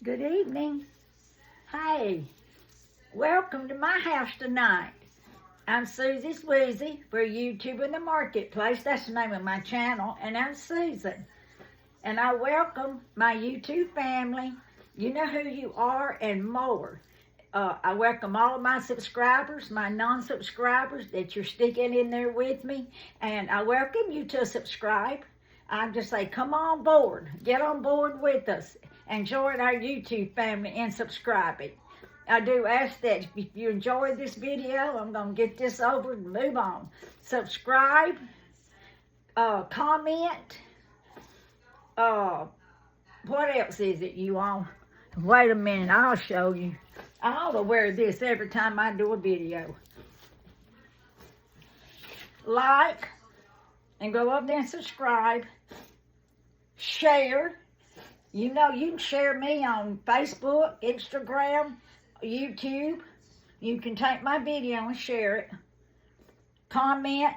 Good evening. Hey, welcome to my house tonight. I'm Susie Swoozy for YouTube in the Marketplace. That's the name of my channel, and I'm Susan. And I welcome my YouTube family. You know who you are and more. I welcome all of my subscribers, my non-subscribers that you're sticking in there with me. And I welcome you to subscribe. I just say, come on board. Get on board with us and join our YouTube family and subscribing. I do ask that if you enjoyed this video, I'm going to get this over and move on. Subscribe, comment, what else is it you want? Wait a minute, I'll show you. I ought to wear this every time I do a video. Like, and go up there and subscribe. Share. You know, you can share me on Facebook, Instagram, YouTube. You can take my video and share it. Comment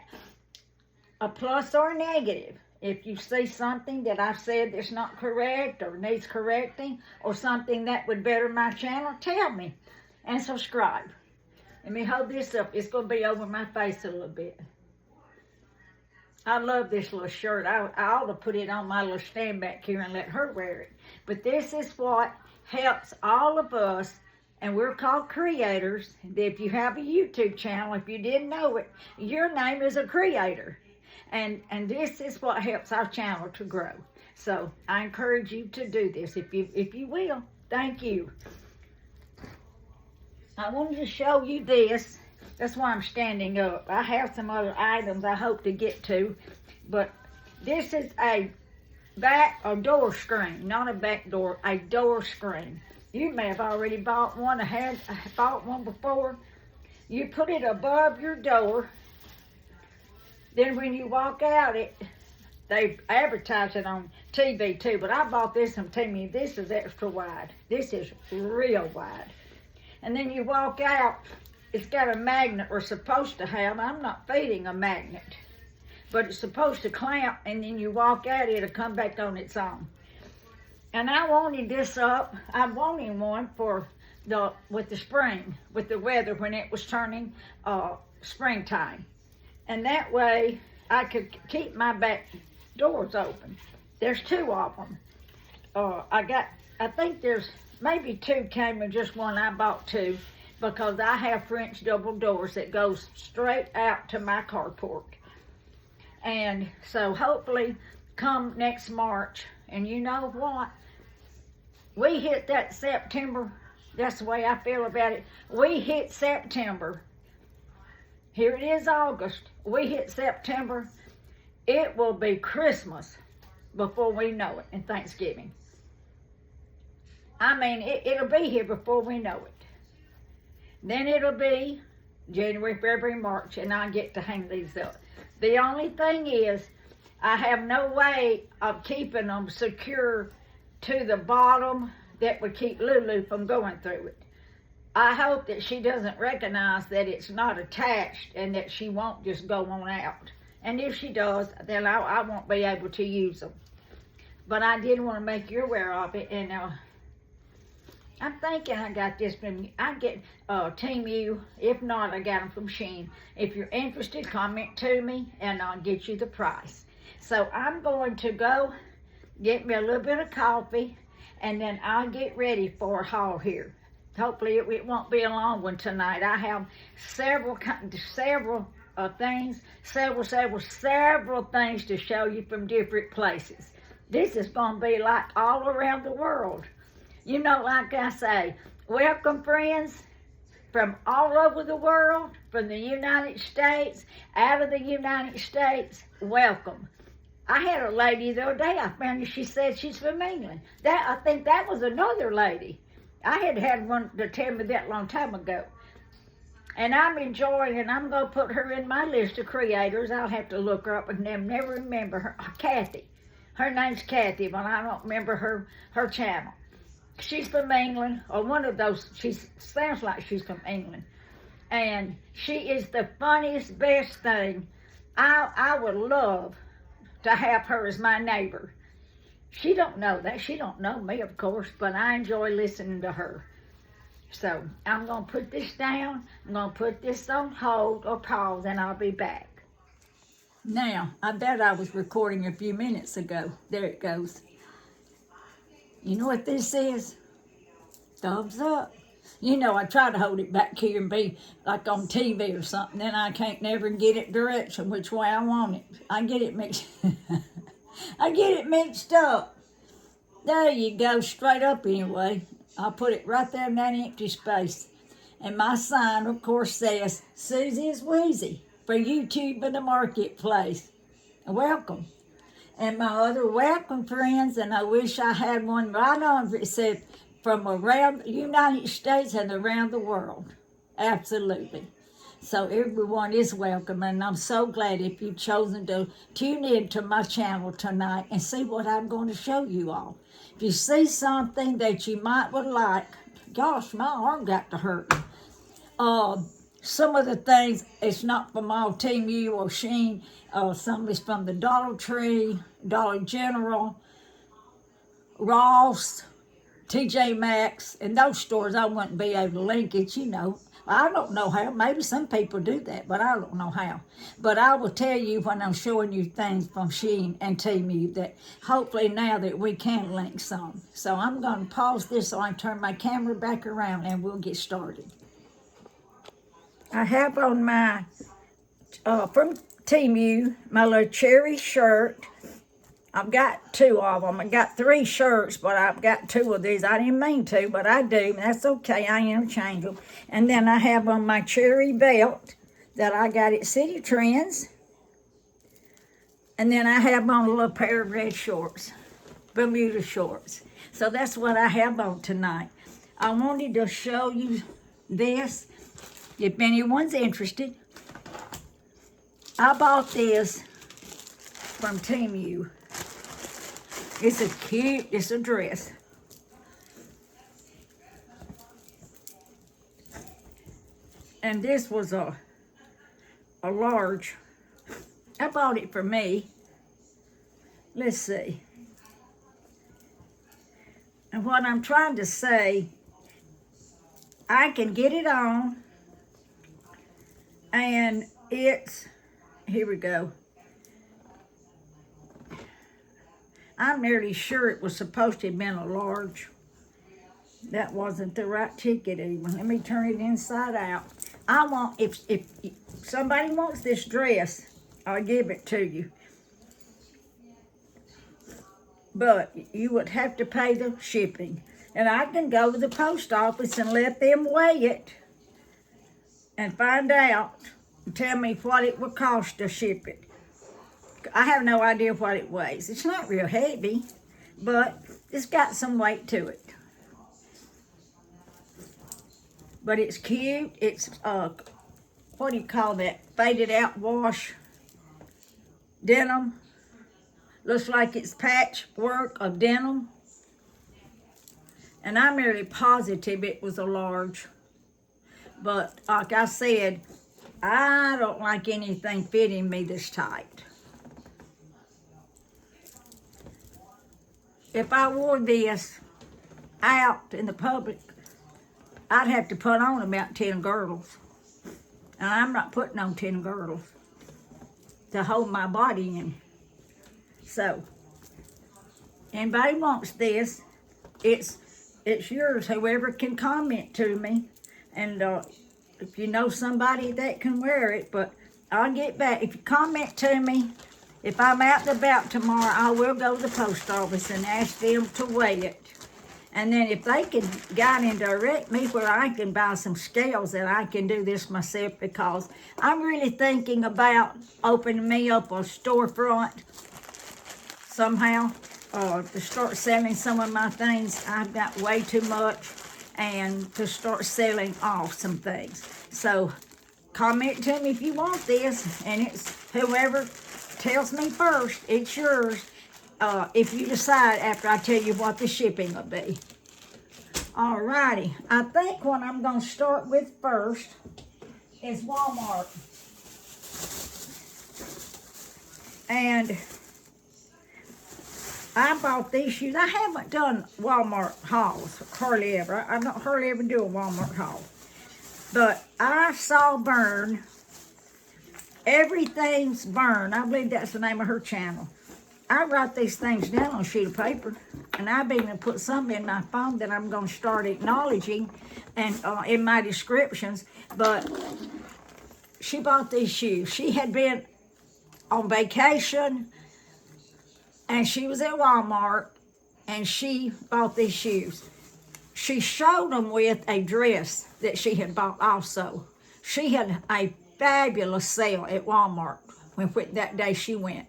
a plus or a negative. If you see something that I've said that's not correct or needs correcting or something that would better my channel, tell me. And subscribe. Let me hold this up. It's going to be over my face a little bit. I love this little shirt. I ought to put it on my little stand back here and let her wear it. But this is what helps all of us, and we're called creators. If you have a YouTube channel, if you didn't know it, your name is a creator. And this is what helps our channel to grow. So I encourage you to do this if you will. Thank you. I wanted to show you this. That's why I'm standing up. I have some other items I hope to get to, but this is a door screen, not a back door, a door screen. You may have already bought one. I bought one before. You put it above your door. Then when you walk out, they advertise it on TV too, but I bought this on TV. This is extra wide. This is real wide. And then you walk out, it's got a magnet, or supposed to have. I'm not feeding a magnet, but it's supposed to clamp, and then you walk out, it'll come back on its own. And I wanted this up. I wanted one for with the spring, with the weather when it was turning springtime. And that way I could keep my back doors open. There's two of them. I think there's maybe two came and just one. I bought two because I have French double doors that goes straight out to my carport. And so hopefully come next March, and you know what? We hit that September. That's the way I feel about it. We hit September. Here it is August. We hit September. It will be Christmas before we know it, and Thanksgiving. I mean, it'll be here before we know it. Then it'll be January, February, March, and I get to hang these up. The only thing is, I have no way of keeping them secure to the bottom that would keep Lulu from going through it. I hope that she doesn't recognize that it's not attached and that she won't just go on out. And if she does, then I won't be able to use them. But I did want to make you aware of it, and I'm thinking I got this from, I get Team U. If not, I got them from Shein. If you're interested, comment to me, and I'll get you the price. So I'm going to go get me a little bit of coffee, and then I'll get ready for a haul here. Hopefully it won't be a long one tonight. I have several things to show you from different places. This is going to be like all around the world. You know, like I say, welcome friends from all over the world, from the United States, out of the United States, welcome. I had a lady the other day, I found her, she said she's from England. I think that was another lady. I had one to tell me that a long time ago. And I'm enjoying it. I'm going to put her in my list of creators. I'll have to look her up and never remember her. Kathy. Her name's Kathy, but I don't remember her channel. She's from England, or one of those. She sounds like she's from England. And she is the funniest, best thing. I would love to have her as my neighbor. She don't know that. She don't know me, of course, but I enjoy listening to her. So I'm going to put this down. I'm going to put this on hold or pause, and I'll be back. Now, I bet I was recording a few minutes ago. There it goes. You know what this is? Thumbs up. You know, I try to hold it back here and be like on TV or something. Then I can't never get it direction which way I want it. I get it mixed. I get it mixed up. There you go, straight up anyway. I'll put it right there in that empty space. And my sign, of course, says, Susie is Wheezy for YouTube in the Marketplace. Welcome. And my other welcome friends, and I wish I had one right on it said, from around the United States and around the world. Absolutely. So everyone is welcome, and I'm so glad if you've chosen to tune in to my channel tonight and see what I'm going to show you all. If you see something that you might would like, gosh, my arm got to hurting. Some of the things, it's not from all Team U or Sheen. Some is from the Dollar Tree, Dollar General, Ross, TJ Maxx, and those stores I wouldn't be able to link it, you know. I don't know how. Maybe some people do that, but I don't know how. But I will tell you when I'm showing you things from Shein and Temu that hopefully now that we can link some. So I'm going to pause this so I can turn my camera back around and we'll get started. I have on my, from Temu, my little cherry shirt. I've got 2 of them. I got 3 shirts, but I've got 2 of these. I didn't mean to, but I do. That's okay. I interchange them. And then I have on my cherry belt that I got at City Trends. And then I have on a little pair of red shorts, Bermuda shorts. So that's what I have on tonight. I wanted to show you this, if anyone's interested. I bought this from Temu. It's a cute, it's a dress. And this was a large. I bought it for me. Let's see. And what I'm trying to say, I can get it on, and it's, here we go. I'm nearly sure it was supposed to have been a large. That wasn't the right ticket even. Let me turn it inside out. I want, if somebody wants this dress, I'll give it to you. But you would have to pay the shipping. And I can go to the post office and let them weigh it and find out and tell me what it would cost to ship it. I have no idea what it weighs. It's not real heavy, but it's got some weight to it. But it's cute. It's, what do you call that? Faded out wash denim. Looks like it's patchwork of denim. And I'm nearly positive it was a large. But like I said, I don't like anything fitting me this tight. If I wore this out in the public, I'd have to put on about 10 girdles. And I'm not putting on 10 girdles to hold my body in. So, anybody wants this, it's yours, whoever can comment to me. And if you know somebody that can wear it, but I'll get back. If you comment to me, if I'm out and about tomorrow, I will go to the post office and ask them to weigh it. And then if they can guide and direct me where I can buy some scales, that I can do this myself, because I'm really thinking about opening me up a storefront somehow, to start selling some of my things. I've got way too much, and to start selling off some things. So comment to me if you want this, and it's whoever tells me first, it's yours. If you decide after I tell you what the shipping will be. Alrighty, I think what I'm going to start with first is Walmart. And I bought these shoes. I haven't done Walmart hauls, hardly ever. I don't hardly ever do a Walmart haul. But I saw Bern. Everything's Bern. I believe that's the name of her channel. I write these things down on a sheet of paper, and I've even put some in my phone that I'm going to start acknowledging and in my descriptions. But she bought these shoes. She had been on vacation, and she was at Walmart, and she bought these shoes. She showed them with a dress that she had bought also. She had a fabulous sale at Walmart when that day she went.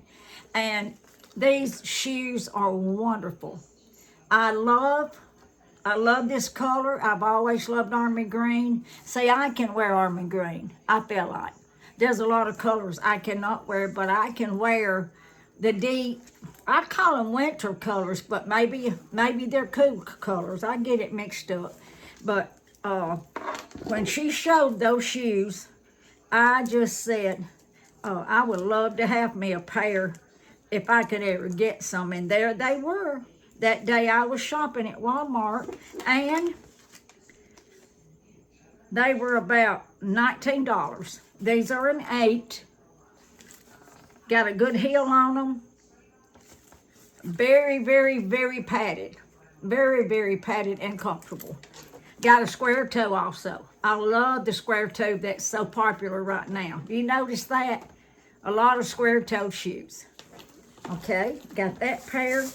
And these shoes are wonderful. I love this color. I've always loved army green. See, I can wear army green, I feel like. There's a lot of colors I cannot wear, but I can wear the deep, I call them winter colors, but maybe they're cool colors. I get it mixed up. But when she showed those shoes, I just said, I would love to have me a pair if I could ever get some. And there they were. That day I was shopping at Walmart, and they were about $19. These are an 8. Got a good heel on them. Very, very, very padded. Very, very padded and comfortable. Got a square toe also. I love the square toe that's so popular right now. You notice that? A lot of square toe shoes. Okay, got that pair.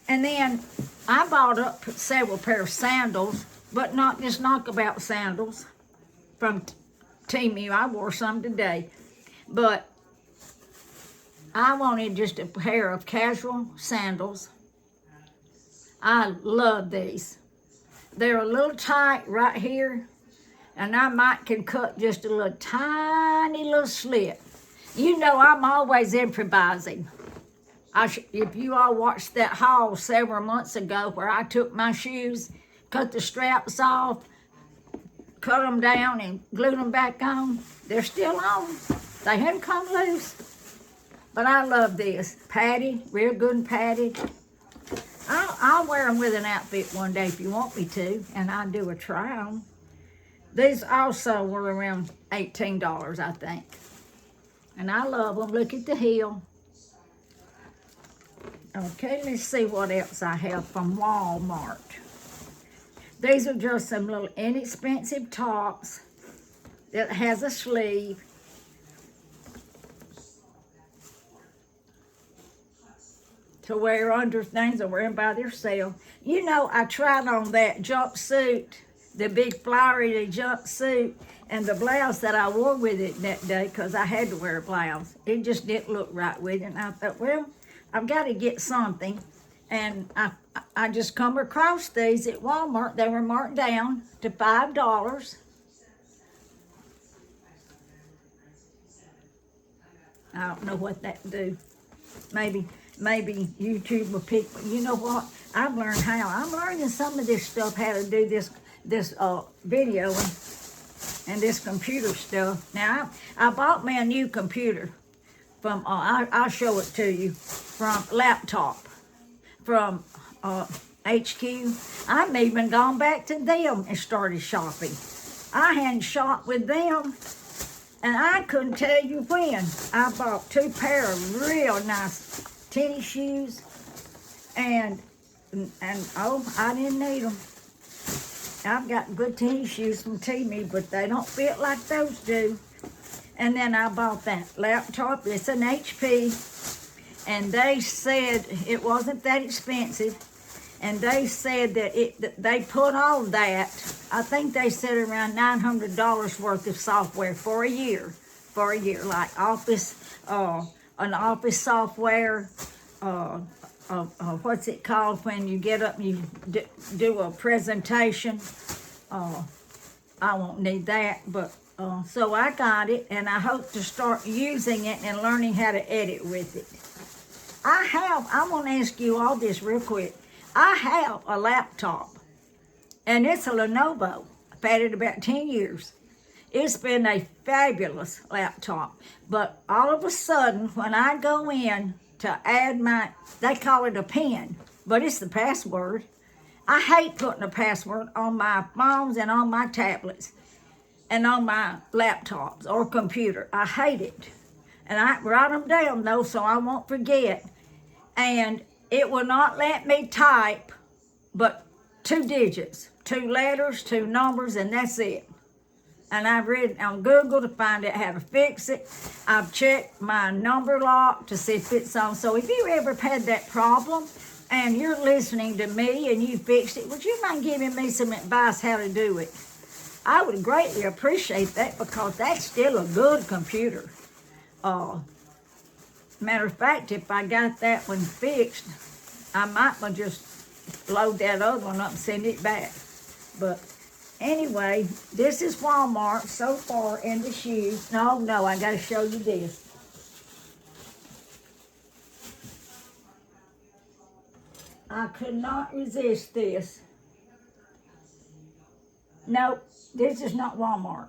And then I bought up several pair of sandals, but not just knockabout sandals from Temu. I wore some today. But I wanted just a pair of casual sandals. I love these. They're a little tight right here, and I might can cut just a little tiny little slit. You know I'm always improvising. If you all watched that haul several months ago where I took my shoes, cut the straps off, cut them down and glued them back on, they're still on. They haven't come loose. But I love this. Padded, real good and padded. I'll wear them with an outfit one day if you want me to, and I'll do a try on. These also were around $18, I think. And I love them. Look at the heel. Okay, let's see what else I have from Walmart. These are just some little inexpensive tops that has a sleeve. To wear under things or wear them by themselves. You know, I tried on that jumpsuit, the big flowery jumpsuit, and the blouse that I wore with it that day because I had to wear a blouse. It just didn't look right with it. And I thought, well, I've got to get something. And I just come across these at Walmart. They were marked down to $5. I don't know what that do. Maybe YouTube will pick. You know what? I've learned how. I'm learning some of this stuff, how to do this video and this computer stuff. Now, I bought me a new computer from, I'll show it to you, from laptop, from HQ. I've even gone back to them and started shopping. I hadn't shopped with them, and I couldn't tell you when. I bought 2 pair of real nice tennis shoes, and oh, I didn't need them. I've got good tennis shoes from Temu, but they don't fit like those do. And then I bought that laptop. It's an HP, and they said it wasn't that expensive. And they said that they put all that, I think they said around $900 worth of software for a year, like office, an office software, what's it called when you get up and you do a presentation. I won't need that, but so I got it, and I hope to start using it and learning how to edit with it. I want to ask you all this real quick. I have a laptop, and it's a Lenovo. I've had it about 10 years. It's been a fabulous laptop, but all of a sudden, when I go in to add they call it a PIN, but it's the password. I hate putting a password on my phones and on my tablets and on my laptops or computer. I hate it. And I write them down, though, so I won't forget. And it will not let me type but 2 digits, 2 letters, 2 numbers, and that's it. And I've read on Google to find out how to fix it. I've checked my number lock to see if it's on. So if you ever had that problem and you're listening to me and you fixed it, would you mind giving me some advice how to do it? I would greatly appreciate that because that's still a good computer. Matter of fact, if I got that one fixed, I might well just load that other one up and send it back. But anyway, this is Walmart so far in the shoes. No, I got to show you this. I could not resist this. Nope, this is not Walmart.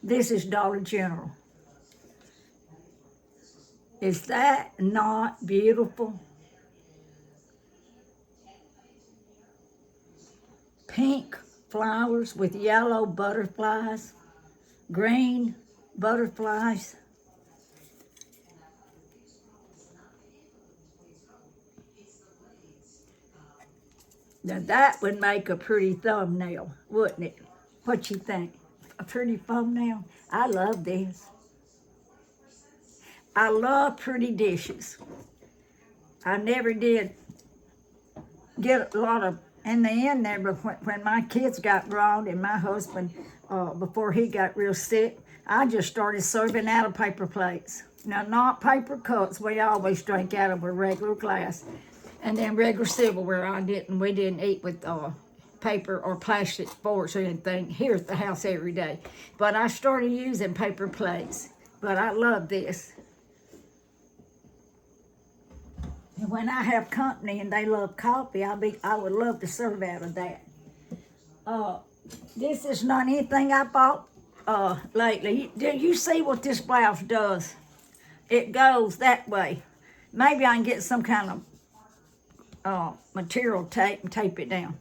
This is Dollar General. Is that not beautiful? Pink flowers with yellow butterflies, green butterflies. Now that would make a pretty thumbnail, wouldn't it? What you think? A pretty thumbnail? I love this. I love pretty dishes. I never did get a lot of in the end there, but when my kids got grown and my husband, before he got real sick, I just started serving out of paper plates. Now, not paper cups. We always drank out of a regular glass. And then regular silverware, we didn't eat with paper or plastic forks or anything here at the house every day. But I started using paper plates. But I love this. And when I have company and they love coffee, I would love to serve out of that. This is not anything I bought lately. Do you see what this blouse does? It goes that way. Maybe I can get some kind of material tape and tape it down.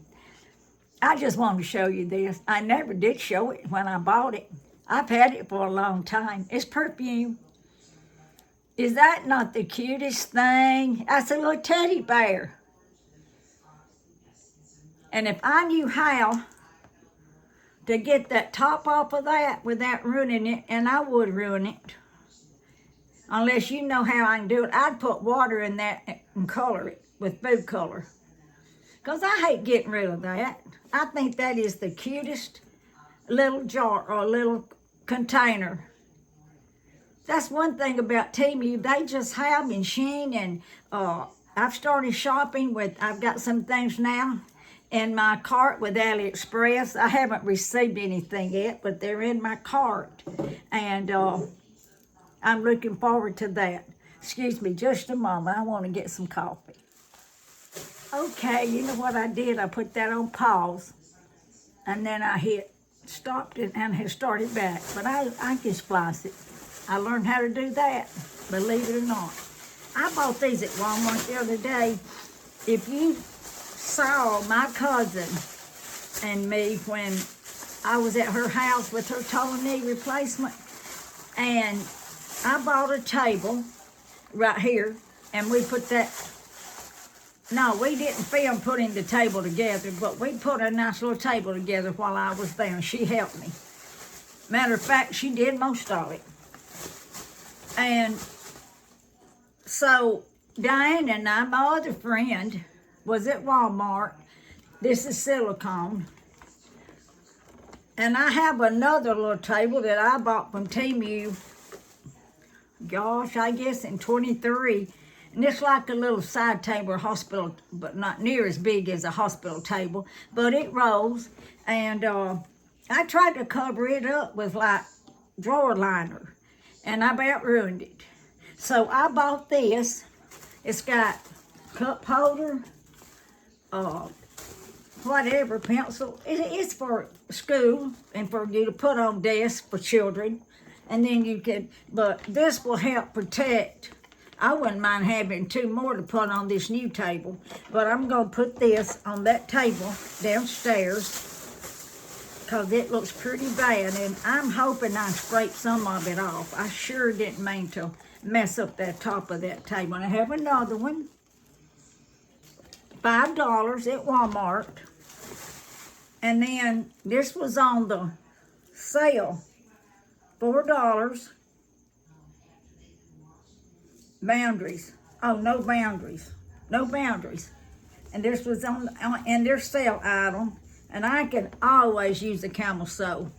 I just wanted to show you this. I never did show it when I bought it. I've had it for a long time. It's perfume. Is that not the cutest thing? That's a little teddy bear. And if I knew how to get that top off of that without ruining it, and I would ruin it, unless you know how I can do it, I'd put water in that and color it with food color. Because I hate getting rid of that. I think that is the cutest little jar or little container. That's one thing about Temu. They just have in Shein, and I've started shopping with, I've got some things now in my cart with AliExpress. I haven't received anything yet, but they're in my cart. And I'm looking forward to that. Excuse me just a moment. I want to get some coffee. Okay, you know what I did? I put that on pause, and then I stopped it and had started back. But I can splice it. I learned how to do that, believe it or not. I bought these at Walmart the other day. If you saw my cousin and me when I was at her house with her total knee replacement, and I bought a table right here, and we put that, no, we didn't film putting the table together, but we put a nice little table together while I was there, and she helped me. Matter of fact, she did most of it. And so Diane and I, my other friend, was at Walmart. This is silicone. And I have another little table that I bought from Temu, gosh, I guess in 23. And it's like a little side table, hospital, but not near as big as a hospital table. But it rolls. And I tried to cover it up with like drawer liner. And I about ruined it. So I bought this. It's got cup holder, whatever, pencil. It's for school and for you to put on desks for children. And then you can, but this will help protect I wouldn't mind having 2 more to put on this new table, but I'm going to put this on that table downstairs because it looks pretty bad, and I'm hoping I scrape some of it off. I sure didn't mean to mess up that top of that table. And I have another one, $5 at Walmart. And then this was on the sale, $4. Boundaries. Oh, no boundaries. No boundaries. And this was on in their sale item. And I can always use a camel sew.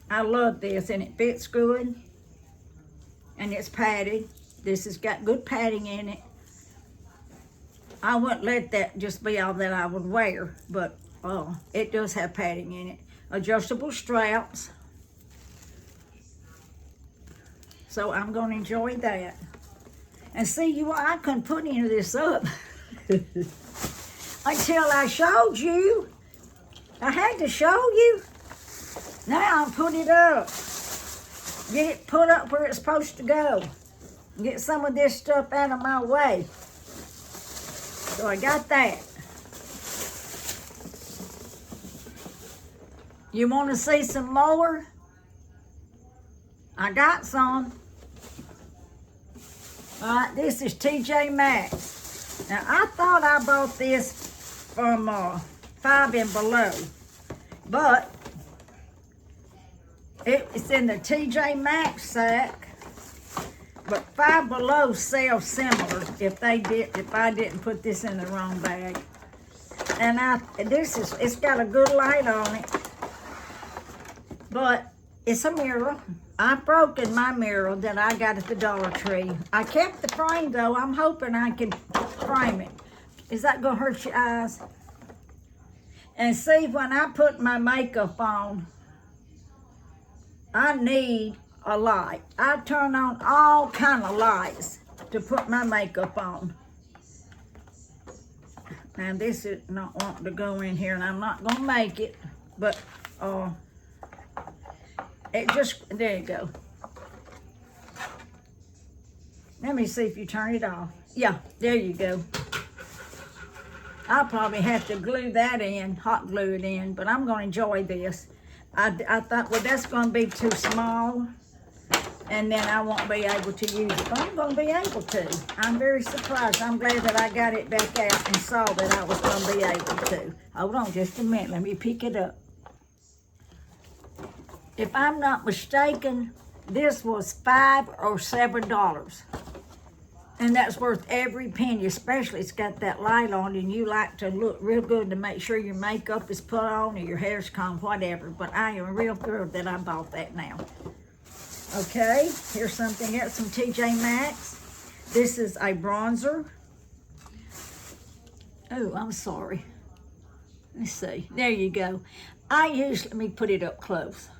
I love this, and it fits good. And it's padded. This has got good padding in it. I wouldn't let that just be all that I would wear, but it does have padding in it. Adjustable straps. So I'm going to enjoy that. And see, I couldn't put any of this up until I showed you. I had to show you. Now I'll put it up. Get it put up where it's supposed to go. Get some of this stuff out of my way. So I got that. You want to see some more? I got some. All right, this is TJ Maxx. Now, I thought I bought this from 5 and Below, but it's in the TJ Maxx sack. But 5 Below sells similar if I didn't put this in the wrong bag. And it's got a good light on it, but it's a mirror. I've broken my mirror that I got at the Dollar Tree. I kept the frame though. I'm hoping I can frame it. Is that gonna hurt your eyes? And see, when I put my makeup on, I need a light. I turn on all kind of lights to put my makeup on. Now this is not wanting to go in here, and I'm not gonna make it, but there you go. Let me see if you turn it off. Yeah, there you go. I'll probably have to glue that in, hot glue it in, but I'm gonna enjoy this. I thought, well, that's gonna be too small, and then I won't be able to use it, but I'm gonna be able to. I'm very surprised. I'm glad that I got it back out and saw that I was gonna be able to. Hold on just a minute, let me pick it up. If I'm not mistaken, this was $5 or $7. And that's worth every penny, especially it's got that light on and you like to look real good to make sure your makeup is put on or your hair's combed, whatever. But I am real thrilled that I bought that now. Okay, here's something else from TJ Maxx. This is a bronzer. Oh, I'm sorry. Let's see, there you go. Let me put it up close.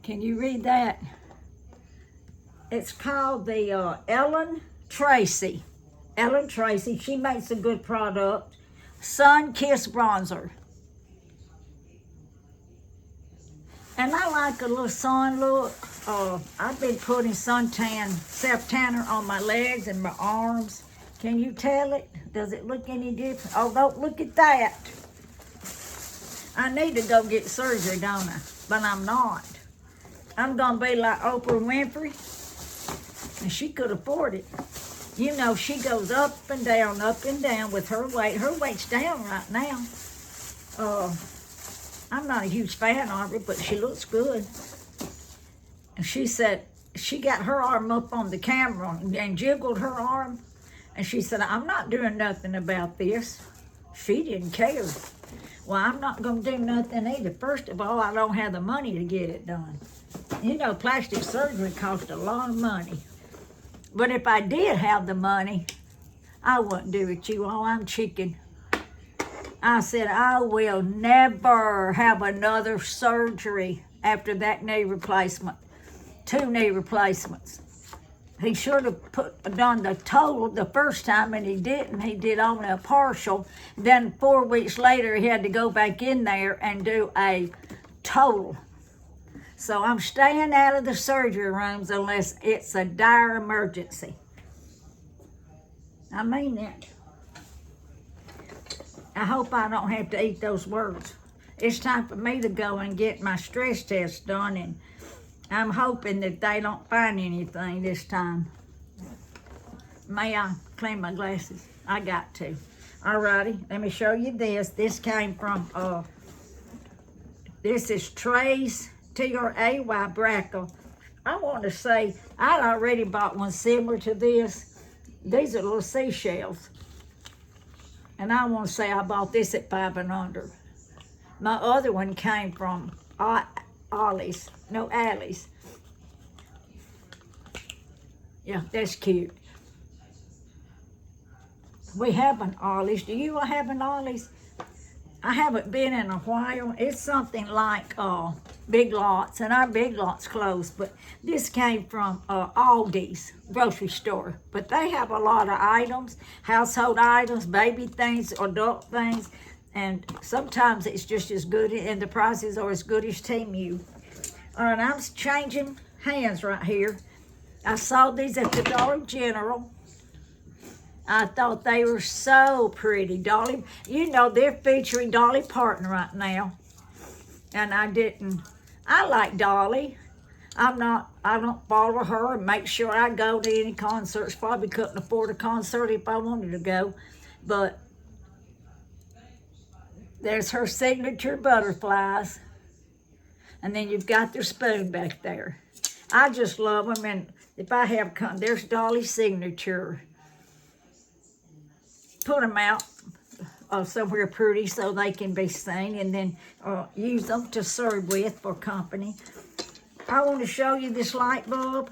Can you read that? It's called the Ellen Tracy. Ellen Tracy, she makes a good product. Sun Kiss Bronzer. And I like a little sun look. I've been putting suntan, self-tanner on my legs and my arms. Can you tell it? Does it look any different? Oh, don't look at that. I need to go get surgery, don't I? But I'm not. I'm going to be like Oprah Winfrey, and she could afford it. You know, she goes up and down with her weight. Her weight's down right now. I'm not a huge fan of her, but she looks good. And she said, she got her arm up on the camera and jiggled her arm. And she said, I'm not doing nothing about this. She didn't care. Well, I'm not going to do nothing either. First of all, I don't have the money to get it done. You know, plastic surgery costs a lot of money. But if I did have the money, I wouldn't do it, you all. I'm chicken. I said, I will never have another surgery after that knee replacement. 2 knee replacements. He should have done the total the first time, and he didn't. He did only a partial. Then 4 weeks later, he had to go back in there and do a total. So I'm staying out of the surgery rooms unless it's a dire emergency. I mean that. I hope I don't have to eat those words. It's time for me to go and get my stress test done, and I'm hoping that they don't find anything this time. May I clean my glasses? I got to. Alrighty, let me show you this. This came from, this is Tray's, T-R-A-Y, Brackle. I want to say, I'd already bought one similar to this. These are little seashells. And I want to say I bought this at 5 and under. My other one came from Ollie's. No, Allie's. Yeah, that's cute. We have an Ollie's. Do you have an Ollie's? I haven't been in a while. It's something like Big Lots, and our Big Lots closed, but this came from Aldi's grocery store. But they have a lot of items, household items, baby things, adult things, and sometimes it's just as good, and the prices are as good as Temu. All right, I'm changing hands right here. I saw these at the Dollar General. I thought they were so pretty. Dolly, you know, they're featuring Dolly Parton right now. And I like Dolly. I don't follow her and make sure I go to any concerts. Probably couldn't afford a concert if I wanted to go. But there's her signature butterflies. And then you've got their spoon back there. I just love them. And if I have, there's Dolly's signature. Put them out somewhere pretty so they can be seen, and then use them to serve with for company. I want to show you this light bulb,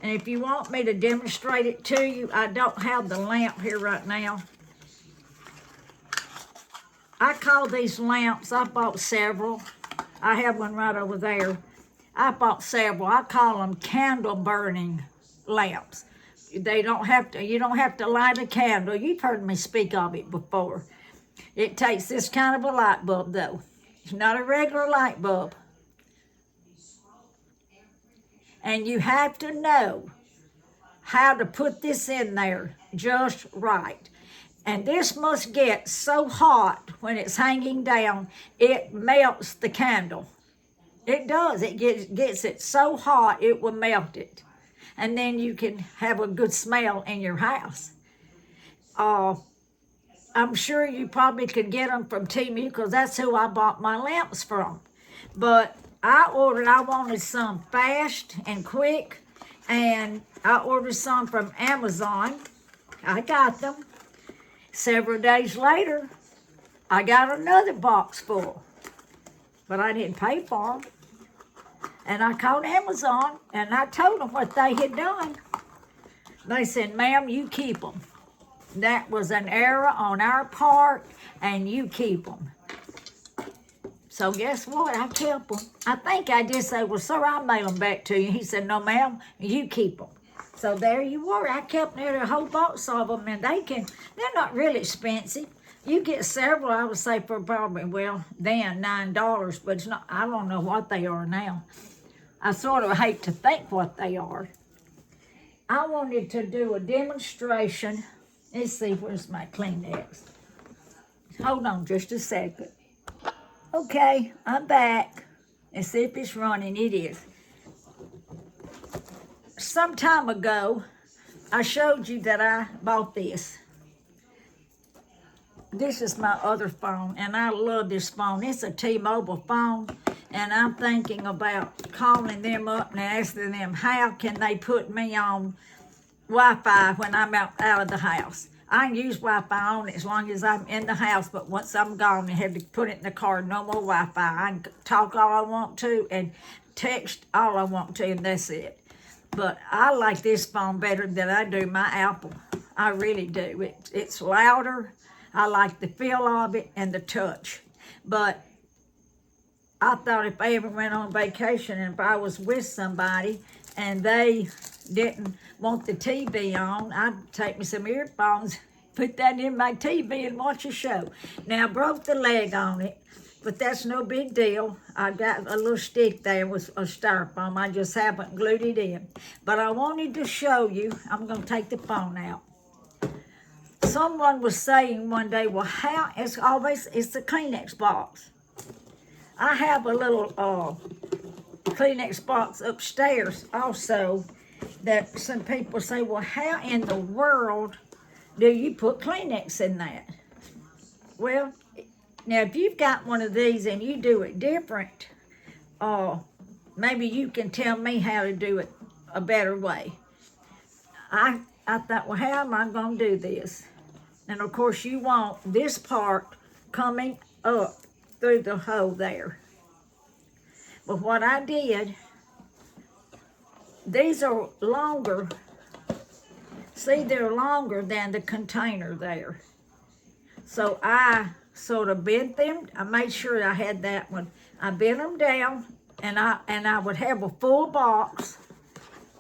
and if you want me to demonstrate it to you, I don't have the lamp here right now. I call these lamps, I bought several. I have one right over there. I bought several. I call them candle burning lamps. You don't have to light a candle. You've heard me speak of it before. It takes this kind of a light bulb, though. It's not a regular light bulb. And you have to know how to put this in there just right. And this must get so hot when it's hanging down, it melts the candle. It does. It gets it so hot, it will melt it. And then you can have a good smell in your house. I'm sure you probably could get them from Temu because that's who I bought my lamps from. But I wanted some fast and quick, and I ordered some from Amazon. I got them. Several days later, I got another box full, but I didn't pay for them. And I called Amazon, and I told them what they had done. They said, ma'am, you keep them. That was an error on our part, and you keep them. So guess what? I kept them. I think I did say, well, sir, I'll mail them back to you. He said, no, ma'am, you keep them. So there you were. I kept nearly a whole box of them, and they're not really expensive. You get several, I would say, for probably, well, then $9, but it's not, I don't know what they are now. I sort of hate to think what they are. I wanted to do a demonstration. Let's see, where's my Kleenex? Hold on just a second. Okay, I'm back. Let's see if it's running. It is. Some time ago, I showed you that I bought this. This is my other phone, and I love this phone. It's a T-Mobile phone, and I'm thinking about calling them up and asking them how can they put me on Wi-Fi when I'm out of the house. I can use Wi-Fi on it as long as I'm in the house, but once I'm gone, I have to put it in the car. No more Wi-Fi. I can talk all I want to and text all I want to, and that's it. But I like this phone better than I do my Apple. I really do. It's louder. I like the feel of it and the touch. But I thought if I ever went on vacation and if I was with somebody and they didn't want the TV on, I'd take me some earphones, put that in my TV and watch a show. Now, I broke the leg on it, But that's no big deal. I got a little stick there with a styrofoam. I just haven't glued it in. But I wanted to show you, I'm going to take the phone out. Someone was saying one day, well, how, it's the Kleenex box. I have a little Kleenex box upstairs also that some people say, well, how in the world do you put Kleenex in that? Well, now if you've got one of these and you do it different, maybe you can tell me how to do it a better way. I thought, well, how am I going to do this? And of course you want this part coming up through the hole there. But what I did, these are longer. See, they're longer than the container there. So I sort of bent them. I made sure I had that one. I bent them down, and I would have a full box.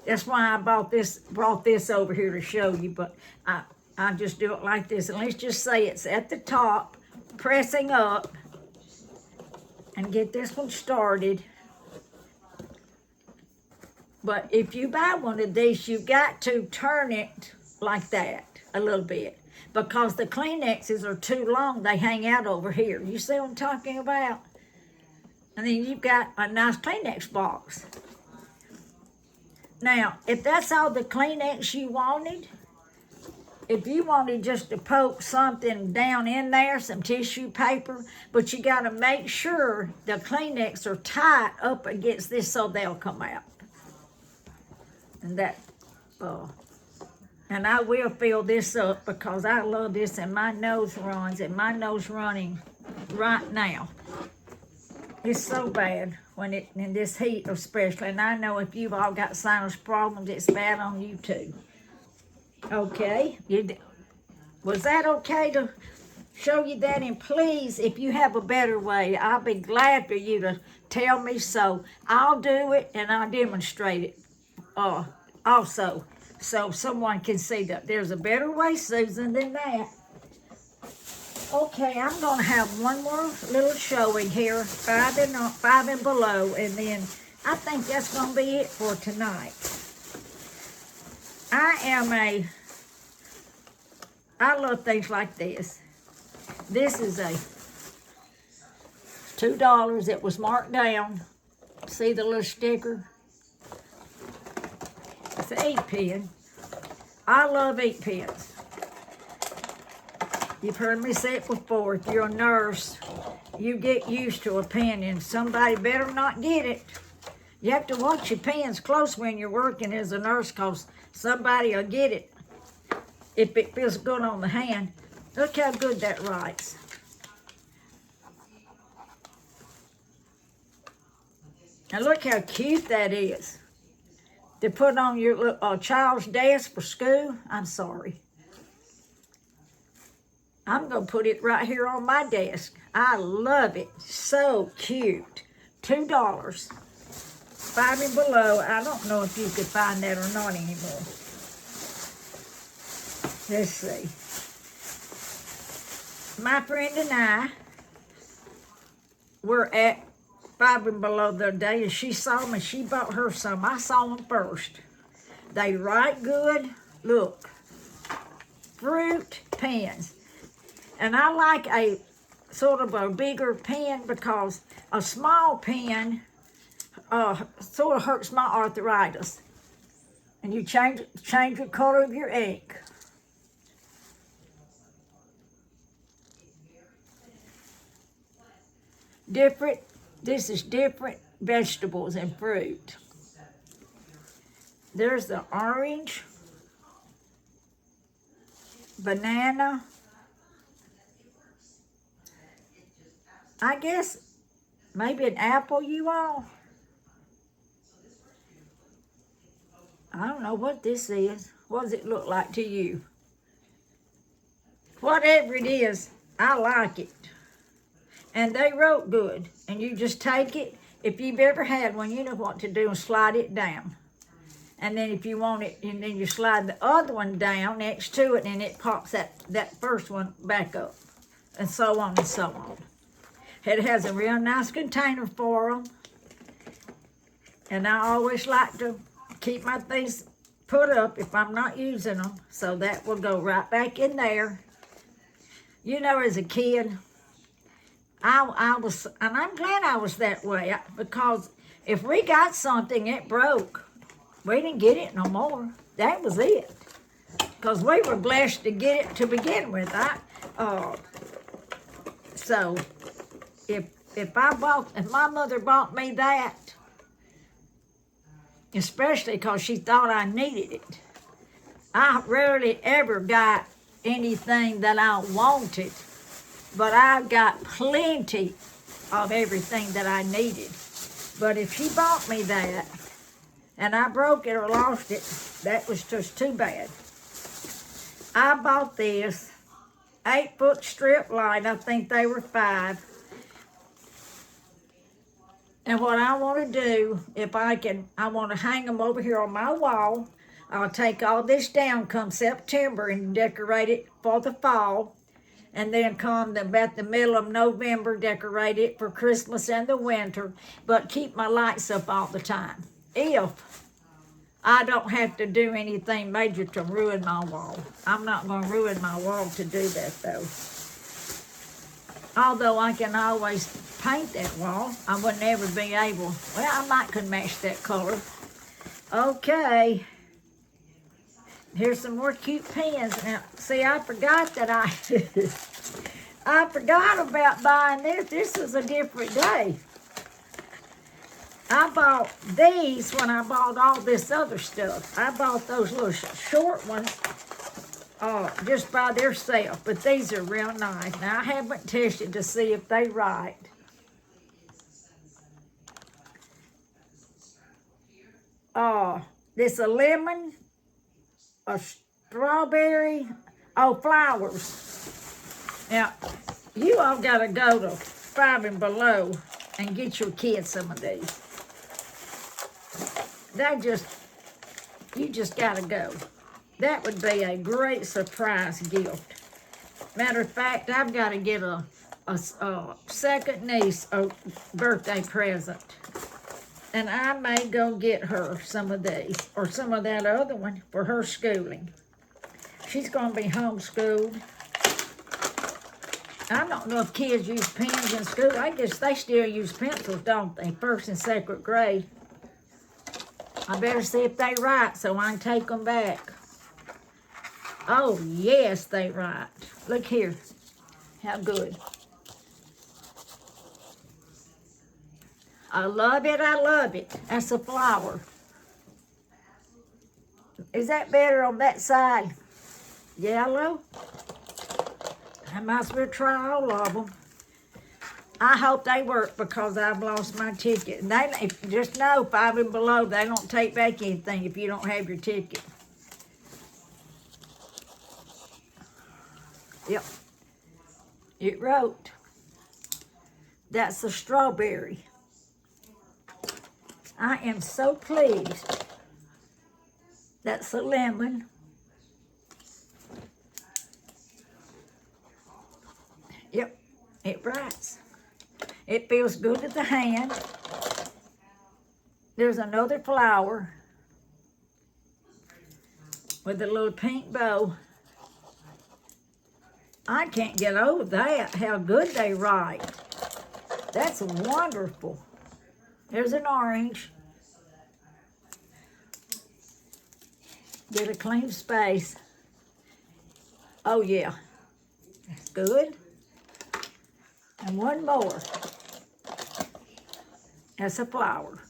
That's why I brought this over here to show you. But I just do it like this. And let's just say it's at the top, pressing up, and get this one started. But if you buy one of these, you've got to turn it like that a little bit, because the Kleenexes are too long. They hang out over here. You see what I'm talking about? And then you've got a nice Kleenex box. Now, if that's all the Kleenex you wanted, if you wanted just to poke something down in there, some tissue paper, but you got to make sure the Kleenex are tight up against this so they'll come out. And that, and I will fill this up because I love this, and my nose runs, and my nose running right now. It's so bad when in this heat especially, and I know if you've all got sinus problems, it's bad on you too. Okay, was that okay to show you that? And please, if you have a better way, I'll be glad for you to tell me, so I'll do it and I'll demonstrate it also, so someone can see that there's a better way, Susan, than that. Okay, I'm going to have one more little showing here, 5 and below, and then I think that's going to be it for tonight. I love things like this. This is a $2. It was marked down. See the little sticker? It's an 8-pin. I love 8-pins. You've heard me say it before. If you're a nurse, you get used to a pen, and somebody better not get it. You have to watch your pens close when you're working as a nurse, because somebody will get it if it feels good on the hand. Look how good that writes. And look how cute that is. To put on your child's desk for school. I'm sorry. I'm going to put it right here on my desk. I love it. So cute. $2. 5 and below. I don't know if you could find that or not anymore. Let's see. My friend and I were at 5 and below the other day, and she saw them and she bought her some. I saw them first. They write good. Look. Fruit pens. And I like a sort of a bigger pen, because a small pen sort of hurts my arthritis. And you change the color of your ink. This is different vegetables and fruit. There's the orange, banana, I guess maybe an apple, you all. I don't know what this is. What does it look like to you? Whatever it is, I like it. And they wrote good. And you just take it. If you've ever had one, you know what to do, and slide it down. And then if you want it, and then you slide the other one down next to it, and it pops that first one back up. And so on and so on. It has a real nice container for them. And I always like to keep my things put up if I'm not using them. So that will go right back in there. You know, as a kid, I was, and I'm glad I was that way, because if we got something, it broke. We didn't get it no more. That was it. Because we were blessed to get it to begin with. So if my mother bought me that, especially because she thought I needed it, I rarely ever got anything that I wanted, but I got plenty of everything that I needed. But if she bought me that and I broke it or lost it, that was just too bad. I bought this 8-foot strip light. I think they were 5. And what I want to do, if I can, I want to hang them over here on my wall. I'll take all this down come September and decorate it for the fall. And then come about the middle of November, decorate it for Christmas and the winter. But keep my lights up all the time. If I don't have to do anything major to ruin my wall. I'm not going to ruin my wall to do that, though. Although I can always paint that wall, I would never be able. Well, I might could match that color. Okay. Here's some more cute pins. Now, see, I forgot that I forgot about buying this. This is a different day. I bought these when I bought all this other stuff. I bought those little short ones just by themselves, but these are real nice. Now, I haven't tested to see if they right. This a lemon, a strawberry, flowers. Now, you all got to go to 5 and below and get your kids some of these. You just got to go. That would be a great surprise gift. Matter of fact, I've got to get a second niece a birthday present. And I may go get her some of these or some of that other one for her schooling. She's going to be homeschooled. I don't know if kids use pens in school. I guess they still use pencils, don't they? 1st and 2nd grade. I better see if they write so I can take them back. Oh, yes, they write. Look here. How good. I love it, I love it. That's a flower. Is that better on that side? Yellow? I might as well try all of them. I hope they work because I've lost my ticket. And just know 5 and below, they don't take back anything if you don't have your ticket. Yep. It wrote. That's a strawberry. I am so pleased. That's a lemon. Yep, it writes. It feels good to the hand. There's another flower with a little pink bow. I can't get over that, how good they write. That's wonderful. There's an orange. Get a clean space. Oh, yeah. That's good. And one more. That's a flower.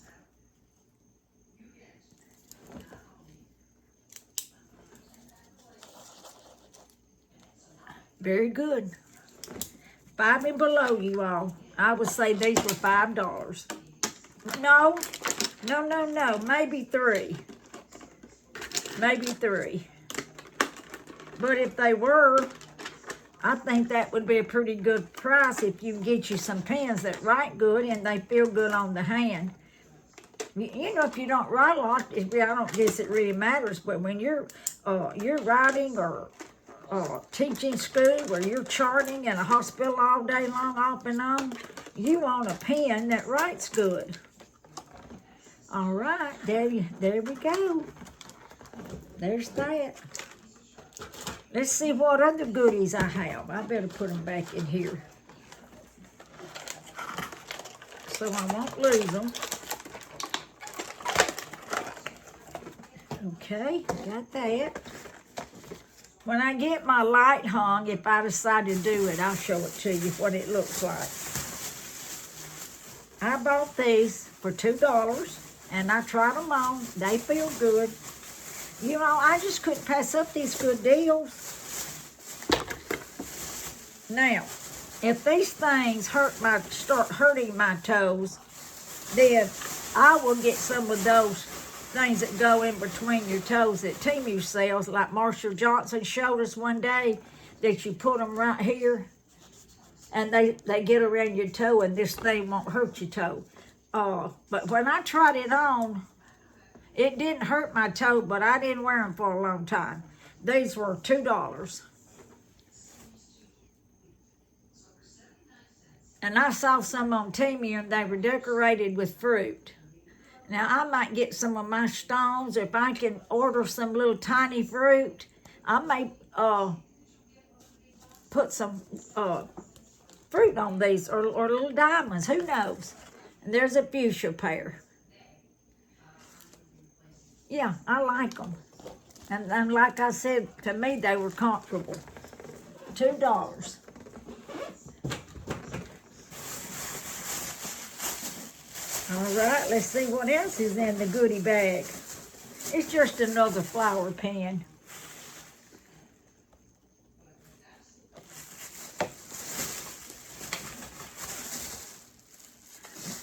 Very good. 5 and below, you all. I would say these were $5. No. Maybe 3. Maybe 3. But if they were, I think that would be a pretty good price if you can get you some pens that write good and they feel good on the hand. You know, if you don't write a lot, I don't guess it really matters. But when you're writing or teaching school where you're charting in a hospital all day long, off and on, you want a pen that writes good. All right, there we go. There's that. Let's see what other goodies I have. I better put them back in here so I won't lose them. Okay, got that. When I get my light hung, if I decide to do it, I'll show it to you what it looks like. I bought these for $2, and I tried them on. They feel good. You know, I just couldn't pass up these good deals. Now, if these things start hurting my toes, then I will get some of those things that go in between your toes that Temu sells, like Marshall Johnson showed us one day, that you put them right here, and they get around your toe, and this thing won't hurt your toe. But when I tried it on, it didn't hurt my toe, but I didn't wear them for a long time. These were $2. And I saw some on Temu, and they were decorated with fruit. Now, I might get some of my stones. If I can order some little tiny fruit, I may put some fruit on these, or little diamonds. Who knows? And there's a fuchsia pair. Yeah, I like them. And like I said, to me, they were comfortable. $2. All right, let's see what else is in the goodie bag. It's just another flower pen.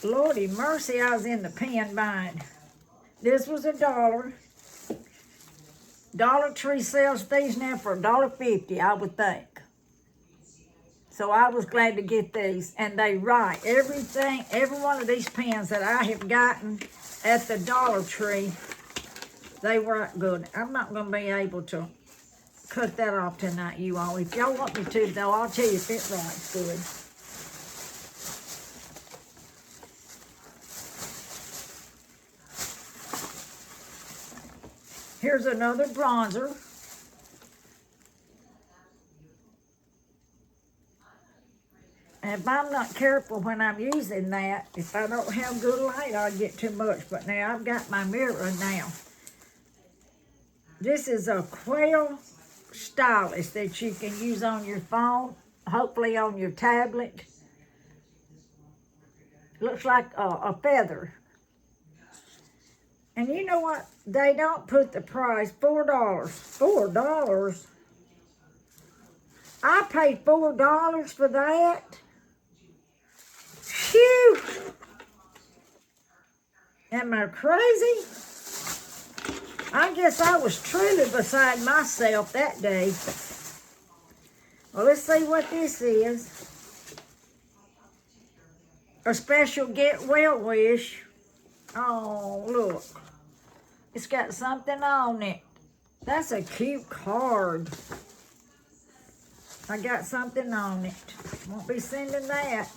Lordy mercy, I was in the pen bind. This was $1. Dollar Tree sells these now for $1.50, I would think. So I was glad to get these. And they write everything, every one of these pens that I have gotten at the Dollar Tree, they write good. I'm not going to be able to cut that off tonight, you all. If y'all want me to, though, I'll tell you if it writes good. Here's another bronzer. And if I'm not careful when I'm using that, if I don't have good light, I'll get too much. But now I've got my mirror now. This is a quail stylus that you can use on your phone, hopefully on your tablet. Looks like a feather. And you know what? They don't put the price, $4. $4? I paid $4 for that? Phew! Am I crazy? I guess I was truly beside myself that day. Well, let's see what this is. A special get well wish. Oh, look. It's got something on it. That's a cute card. I got something on it. Won't be sending that.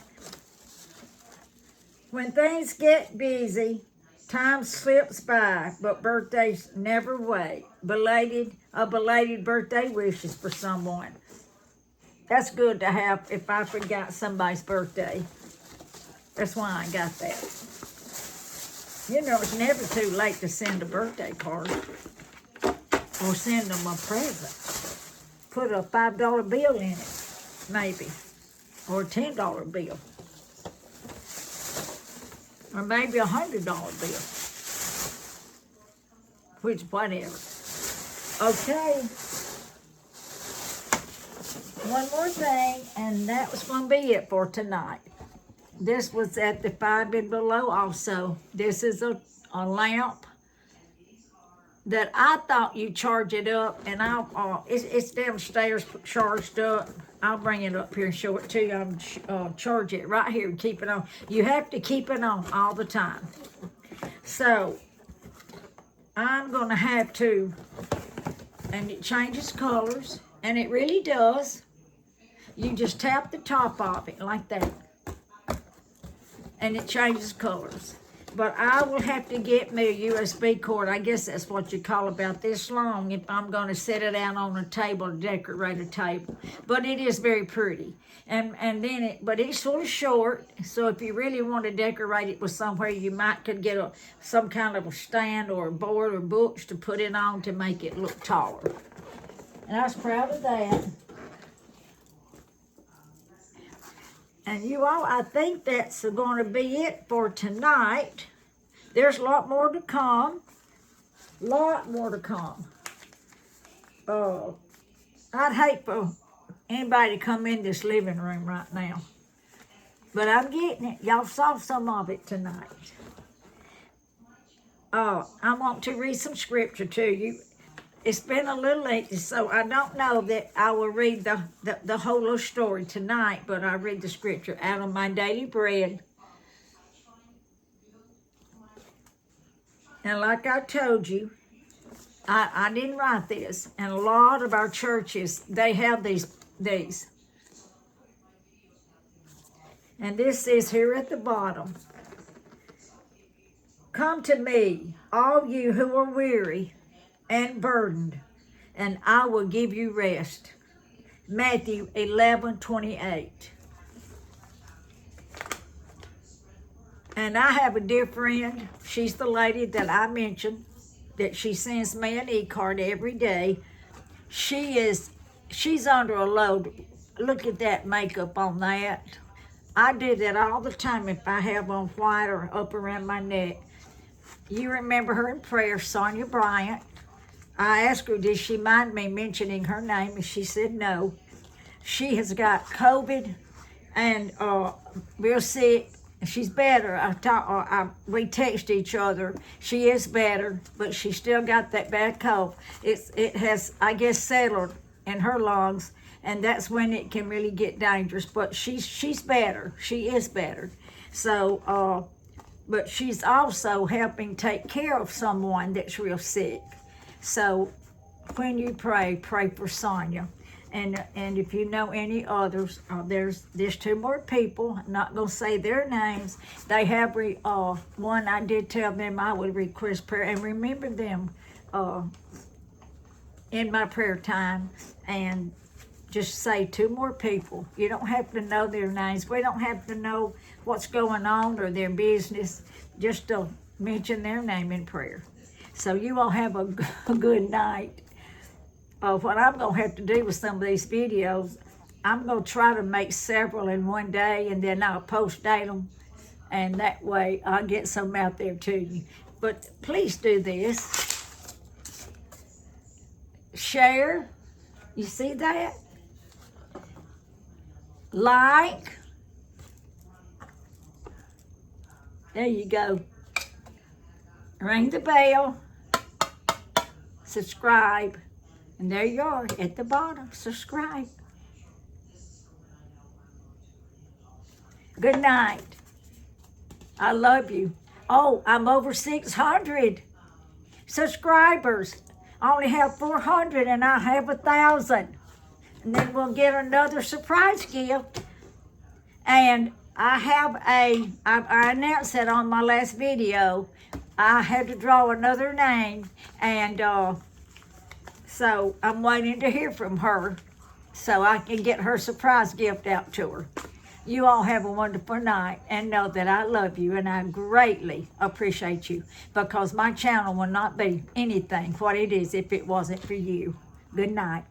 When things get busy, time slips by, but birthdays never wait. A belated birthday wishes for someone. That's good to have if I forgot somebody's birthday. That's why I got that. You know, it's never too late to send a birthday card or send them a present. Put a $5 bill in it, maybe, or a $10 bill, or maybe a $100 bill, which, whatever. Okay, one more thing, and that was going to be it for tonight. This was at the 5 and Below also. This is a lamp that I thought you charge it up, and it's downstairs charged up. I'll bring it up here and show it to you. I'm charge it right here and keep it on. You have to keep it on all the time. So I'm going to have to, and it changes colors, And it really does. You just tap the top of it like that. And it changes colors. But I will have to get me a USB cord. I guess that's what you call about this long if I'm going to set it out on a table to decorate a table. But it is very pretty. But it's sort of short. So if you really want to decorate it with somewhere, you could get some kind of a stand or a board or books to put it on to make it look taller. And I was proud of that. And you all, I think that's going to be it for tonight. There's a lot more to come. Lot more to come. I'd hate for anybody to come in this living room right now. But I'm getting it. Y'all saw some of it tonight. I want to read some scripture to you. It's been a little late, so I don't know that I will read the whole little story tonight, but I read the scripture out of my daily bread. And like I told you, I didn't write this, and a lot of our churches, they have these. And this is here at the bottom. Come to me, all you who are weary and burdened, and I will give you rest. Matthew 11:28. And I have a dear friend. She's the lady that I mentioned, that she sends me an e-card every day. She's under a load. Look at that makeup on that. I do that all the time if I have on white or up around my neck. You remember her in prayer, Sonia Bryant. I asked her, did she mind me mentioning her name? And she said no. She has got COVID and real sick. She's better. We text each other. She is better, but she still got that bad cough. It has, I guess, settled in her lungs, and that's when it can really get dangerous. But she's better. She is better. So, but she's also helping take care of someone that's real sick. So when you pray for Sonia. And if you know any others, there's two more people. I'm not going to say their names. They have one. I did tell them I would request prayer and remember them in my prayer time. And just say two more people. You don't have to know their names. We don't have to know what's going on or their business. Just to mention their name in prayer. So you all have a good night. What I'm going to have to do with some of these videos, I'm going to try to make several in one day, and then I'll post-date them, and that way I'll get some out there to you. But please do this. Share. You see that? Like. There you go. Ring the bell. Subscribe. And there you are at the bottom. Subscribe. Good night. I love you. Oh, I'm over 600 subscribers. I only have 400 and I have 1,000. And then we'll get another surprise gift. And I announced that on my last video. I had to draw another name, and so I'm waiting to hear from her so I can get her surprise gift out to her. You all have a wonderful night, and know that I love you and I greatly appreciate you, because my channel will not be anything what it is if it wasn't for you. Good night.